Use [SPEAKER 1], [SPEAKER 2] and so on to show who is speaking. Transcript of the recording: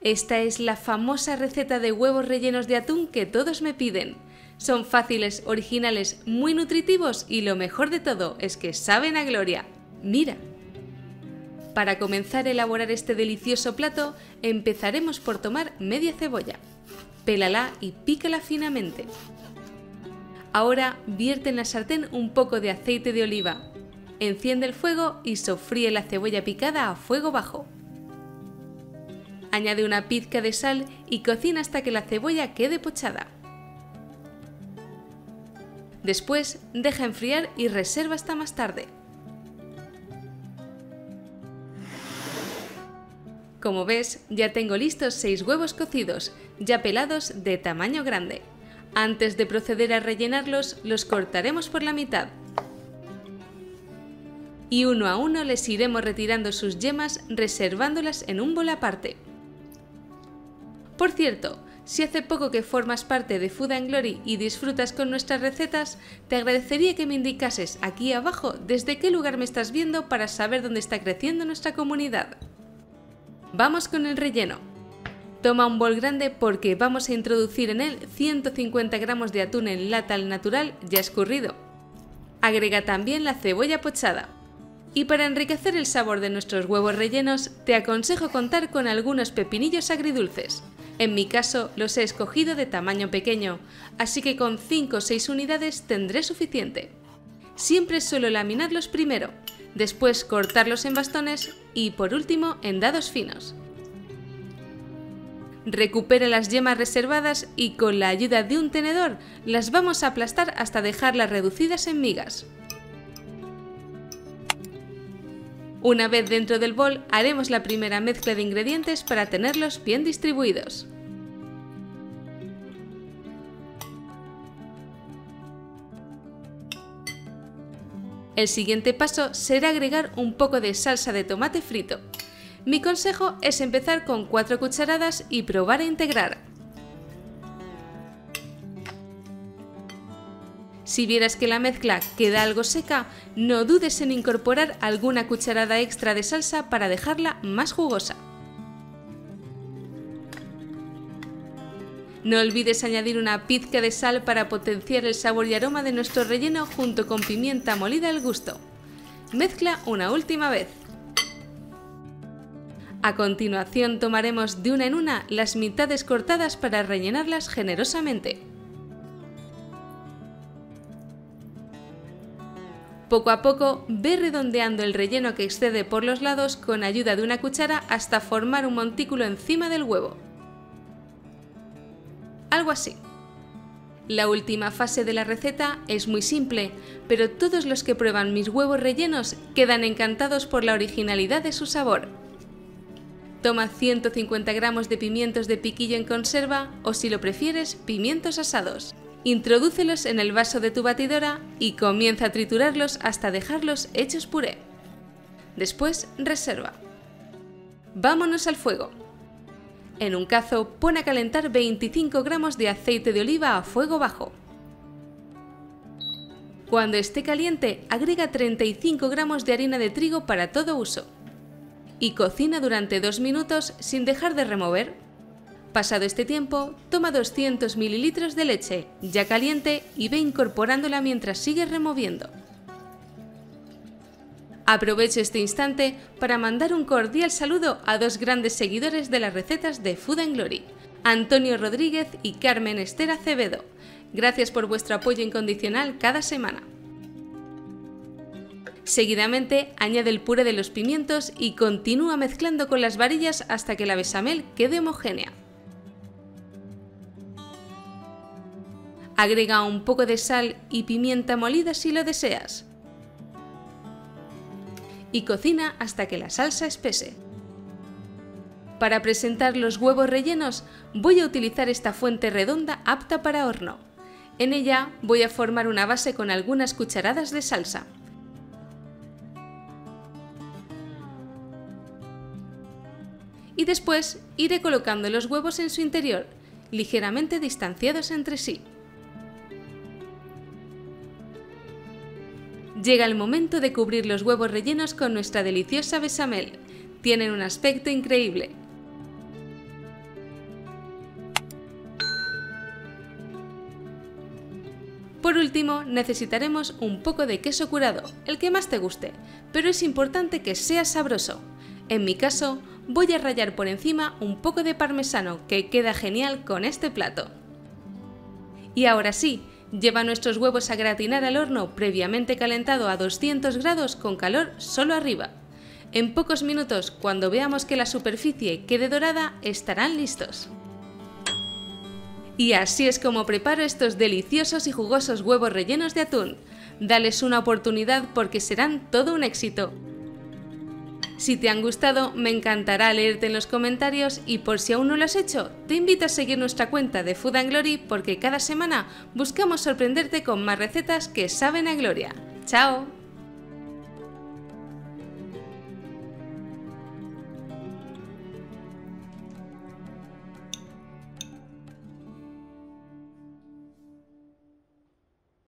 [SPEAKER 1] Esta es la famosa receta de huevos rellenos de atún que todos me piden. Son fáciles, originales, muy nutritivos y lo mejor de todo es que saben a gloria. ¡Mira! Para comenzar a elaborar este delicioso plato, empezaremos por tomar media cebolla. Pélala y pícala finamente. Ahora vierte en la sartén un poco de aceite de oliva. Enciende el fuego y sofríe la cebolla picada a fuego bajo. Añade una pizca de sal y cocina hasta que la cebolla quede pochada. Después deja enfriar y reserva hasta más tarde. Como ves, ya tengo listos 6 huevos cocidos, ya pelados de tamaño grande. Antes de proceder a rellenarlos, los cortaremos por la mitad. Y uno a uno les iremos retirando sus yemas, reservándolas en un bol aparte. Por cierto, si hace poco que formas parte de Food & Glory y disfrutas con nuestras recetas, te agradecería que me indicases aquí abajo desde qué lugar me estás viendo para saber dónde está creciendo nuestra comunidad. Vamos con el relleno. Toma un bol grande porque vamos a introducir en él 150 gramos de atún en lata al natural ya escurrido. Agrega también la cebolla pochada. Y para enriquecer el sabor de nuestros huevos rellenos, te aconsejo contar con algunos pepinillos agridulces. En mi caso los he escogido de tamaño pequeño, así que con 5 o 6 unidades tendré suficiente. Siempre suelo laminarlos primero, después cortarlos en bastones y por último en dados finos. Recupera las yemas reservadas y con la ayuda de un tenedor las vamos a aplastar hasta dejarlas reducidas en migas. Una vez dentro del bol haremos la primera mezcla de ingredientes para tenerlos bien distribuidos. El siguiente paso será agregar un poco de salsa de tomate frito. Mi consejo es empezar con 4 cucharadas y probar a integrar. Si vieras que la mezcla queda algo seca, no dudes en incorporar alguna cucharada extra de salsa para dejarla más jugosa. No olvides añadir una pizca de sal para potenciar el sabor y aroma de nuestro relleno junto con pimienta molida al gusto. Mezcla una última vez. A continuación tomaremos de una en una las mitades cortadas para rellenarlas generosamente. Poco a poco ve redondeando el relleno que excede por los lados con ayuda de una cuchara hasta formar un montículo encima del huevo. Algo así. La última fase de la receta es muy simple, pero todos los que prueban mis huevos rellenos quedan encantados por la originalidad de su sabor. Toma 150 gramos de pimientos de piquillo en conserva o, si lo prefieres, pimientos asados. Introdúcelos en el vaso de tu batidora y comienza a triturarlos hasta dejarlos hechos puré. Después reserva. Vámonos al fuego. En un cazo pon a calentar 25 gramos de aceite de oliva a fuego bajo. Cuando esté caliente, agrega 35 gramos de harina de trigo para todo uso. Y cocina durante 2 minutos sin dejar de remover. Pasado este tiempo, toma 200 ml de leche, ya caliente, y ve incorporándola mientras sigues removiendo. Aprovecho este instante para mandar un cordial saludo a 2 grandes seguidores de las recetas de Food & Glory, Antonio Rodríguez y Carmen Esther Acevedo. Gracias por vuestro apoyo incondicional cada semana. Seguidamente añade el puré de los pimientos y continúa mezclando con las varillas hasta que la bechamel quede homogénea. Agrega un poco de sal y pimienta molida si lo deseas. Y cocina hasta que la salsa espese. Para presentar los huevos rellenos voy a utilizar esta fuente redonda apta para horno. En ella voy a formar una base con algunas cucharadas de salsa. Y después iré colocando los huevos en su interior, ligeramente distanciados entre sí. Llega el momento de cubrir los huevos rellenos con nuestra deliciosa bechamel. Tienen un aspecto increíble. Por último, necesitaremos un poco de queso curado, el que más te guste, pero es importante que sea sabroso. En mi caso, voy a rallar por encima un poco de parmesano, que queda genial con este plato. Y ahora sí, lleva nuestros huevos a gratinar al horno previamente calentado a 200 grados con calor solo arriba. En pocos minutos, cuando veamos que la superficie quede dorada, estarán listos. Y así es como preparo estos deliciosos y jugosos huevos rellenos de atún. Dales una oportunidad porque serán todo un éxito. Si te han gustado, me encantará leerte en los comentarios y por si aún no lo has hecho, te invito a seguir nuestra cuenta de Food & Glory porque cada semana buscamos sorprenderte con más recetas que saben a gloria. ¡Chao!